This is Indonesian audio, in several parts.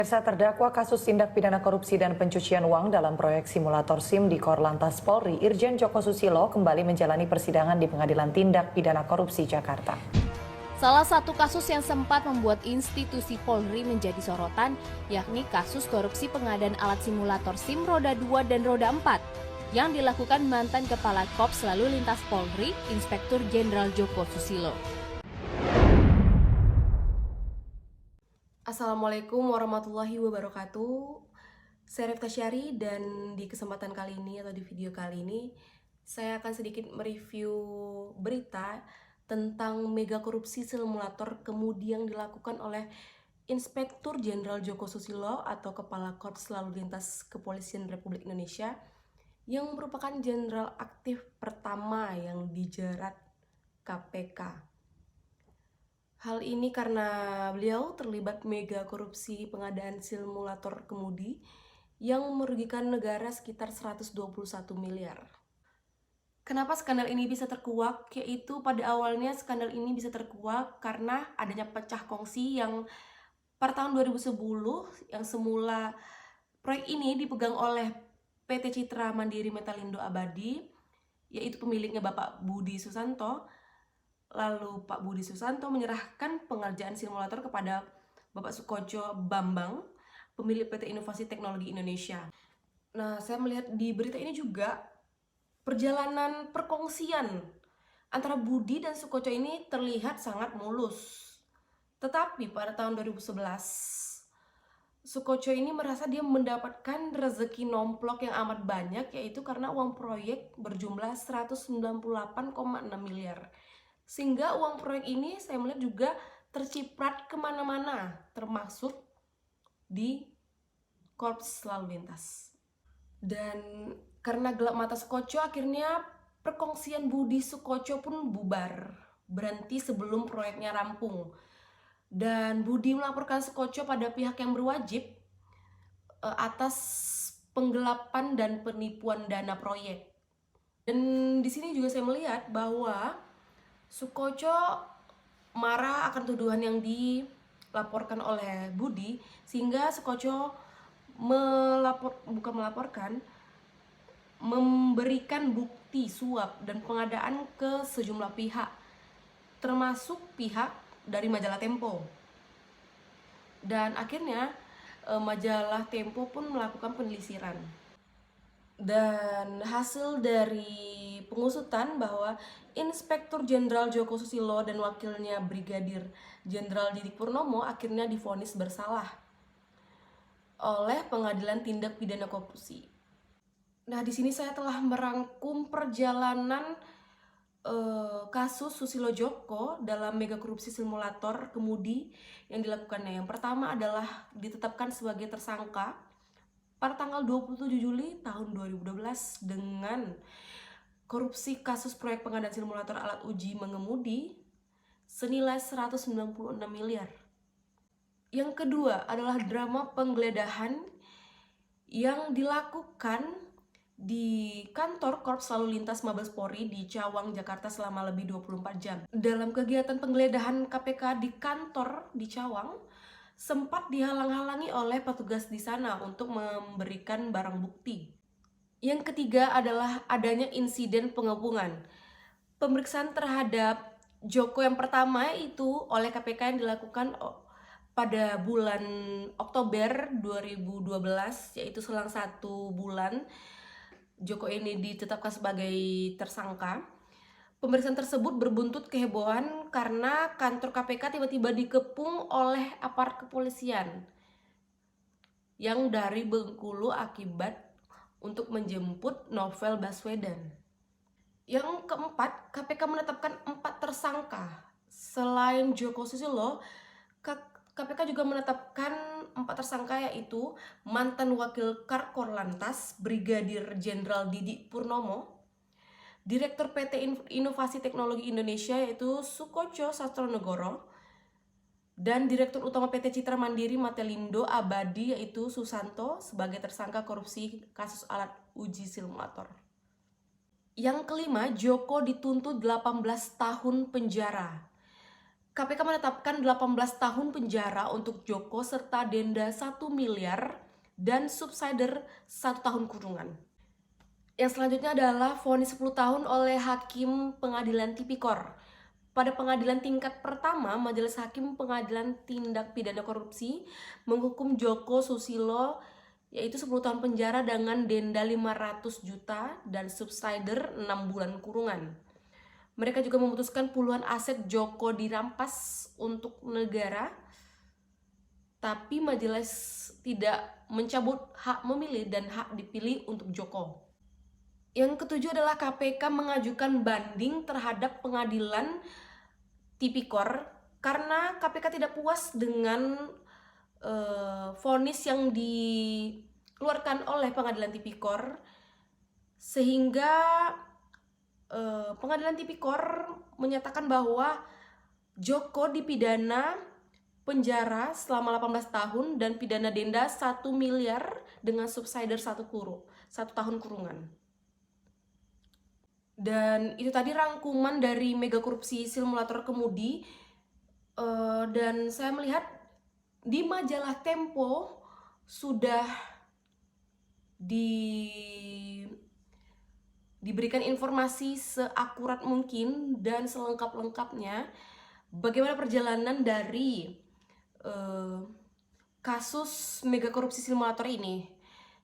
Pemirsa, terdakwa kasus tindak pidana korupsi dan pencucian uang dalam proyek simulator SIM di Korlantas Polri, Irjen Joko Susilo kembali menjalani persidangan di Pengadilan Tindak Pidana Korupsi Jakarta. Salah satu kasus yang sempat membuat institusi Polri menjadi sorotan, yakni kasus korupsi pengadaan alat simulator SIM roda 2 dan roda 4 yang dilakukan mantan Kepala Korps Lalu Lintas Polri, Inspektur Jenderal Joko Susilo. Assalamualaikum warahmatullahi wabarakatuh. Saya Rifta Syari, dan di kesempatan kali ini atau di video kali ini saya akan sedikit mereview berita tentang mega korupsi simulator kemudi yang dilakukan oleh Inspektur Jenderal Joko Susilo atau Kepala Korps Lalu Lintas Kepolisian Republik Indonesia yang merupakan jenderal aktif pertama yang dijerat KPK. Hal ini karena beliau terlibat mega korupsi pengadaan simulator kemudi yang merugikan negara sekitar 121 miliar. Kenapa skandal ini bisa terkuak? Yaitu pada awalnya skandal ini bisa terkuak karena adanya pecah kongsi yang pada tahun 2010 yang semula proyek ini dipegang oleh PT Citra Mandiri Metalindo Abadi, yaitu pemiliknya Bapak Budi Susanto. Lalu Pak Budi Susanto menyerahkan pengerjaan simulator kepada Bapak Sukoco Bambang, pemilik PT Inovasi Teknologi Indonesia. Nah, saya melihat di berita ini juga perjalanan perkongsian antara Budi dan Sukoco ini terlihat sangat mulus. Tetapi pada tahun 2011, Sukoco ini merasa dia mendapatkan rezeki nomplok yang amat banyak, yaitu karena uang proyek berjumlah 198,6 miliar. Sehingga uang proyek ini saya melihat juga terciprat kemana-mana, termasuk di Korps Lalu Lintas. Dan karena gelap mata Sukoco, akhirnya perkongsian Budi Sukoco pun bubar, berhenti sebelum proyeknya rampung. Dan Budi melaporkan Sukoco pada pihak yang berwajib atas penggelapan dan penipuan dana proyek. Dan di sini juga saya melihat bahwa Sukoco marah akan tuduhan yang dilaporkan oleh Budi, sehingga Sukoco memberikan bukti suap dan pengadaan ke sejumlah pihak, termasuk pihak dari majalah Tempo. Dan akhirnya majalah Tempo pun melakukan penelusuran. Dan hasil dari pengusutan bahwa Inspektur Jenderal Joko Susilo dan wakilnya Brigadir Jenderal Didik Purnomo akhirnya divonis bersalah oleh Pengadilan Tindak Pidana Korupsi. Nah, di sini saya telah merangkum perjalanan kasus Susilo Joko dalam mega korupsi simulator kemudi yang dilakukannya. Yang pertama adalah ditetapkan sebagai tersangka pada tanggal 27 Juli tahun 2012 dengan korupsi kasus proyek pengadaan simulator alat uji mengemudi senilai 196 miliar. Yang kedua adalah drama penggeledahan yang dilakukan di kantor Korps Lalu Lintas Mabes Polri di Cawang, Jakarta selama lebih 24 jam. Dalam kegiatan penggeledahan KPK di kantor di Cawang, sempat dihalang-halangi oleh petugas di sana untuk memberikan barang bukti. Yang ketiga adalah adanya insiden pengepungan. Pemeriksaan terhadap Joko yang pertama itu oleh KPK yang dilakukan pada bulan Oktober 2012, yaitu selang 1 bulan Joko ini ditetapkan sebagai tersangka. Pemeriksaan tersebut berbuntut kehebohan karena kantor KPK tiba-tiba dikepung oleh aparat kepolisian yang dari Bengkulu akibat untuk menjemput Novel Baswedan. Yang keempat, KPK menetapkan 4 tersangka. Selain Joko Susilo, KPK juga menetapkan 4 tersangka, yaitu mantan Wakil Korlantas Brigadir Jenderal Didik Purnomo, Direktur PT Inovasi Teknologi Indonesia yaitu Sukoco Sastronegoro, dan Direktur Utama PT Citra Mandiri Metalindo Abadi yaitu Susanto sebagai tersangka korupsi kasus alat uji simulator. Yang kelima, Joko dituntut 18 tahun penjara. KPK menetapkan 18 tahun penjara untuk Joko serta denda 1 miliar dan subsider 1 tahun kurungan. Yang selanjutnya adalah vonis 10 tahun oleh Hakim Pengadilan Tipikor. Pada pengadilan tingkat pertama, Majelis Hakim Pengadilan Tindak Pidana Korupsi menghukum Joko Susilo yaitu 10 tahun penjara dengan denda 500 juta dan subsider 6 bulan kurungan. Mereka juga memutuskan puluhan aset Joko dirampas untuk negara, tapi majelis tidak mencabut hak memilih dan hak dipilih untuk Joko. Yang ketujuh adalah KPK mengajukan banding terhadap pengadilan Tipikor karena KPK tidak puas dengan vonis yang dikeluarkan oleh pengadilan Tipikor, sehingga pengadilan Tipikor menyatakan bahwa Joko dipidana penjara selama 18 tahun dan pidana denda 1 miliar dengan subsider 1 tahun kurungan. Dan itu tadi rangkuman dari mega korupsi simulator kemudi. Dan saya melihat di majalah Tempo sudah diberikan informasi seakurat mungkin dan selengkap-lengkapnya bagaimana perjalanan dari kasus mega korupsi simulator ini,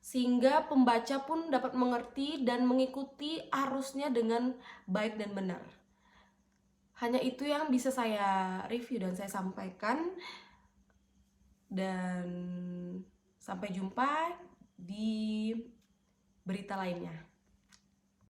sehingga pembaca pun dapat mengerti dan mengikuti arusnya dengan baik dan benar. Hanya itu yang bisa saya review dan saya sampaikan, dan sampai jumpa di berita lainnya.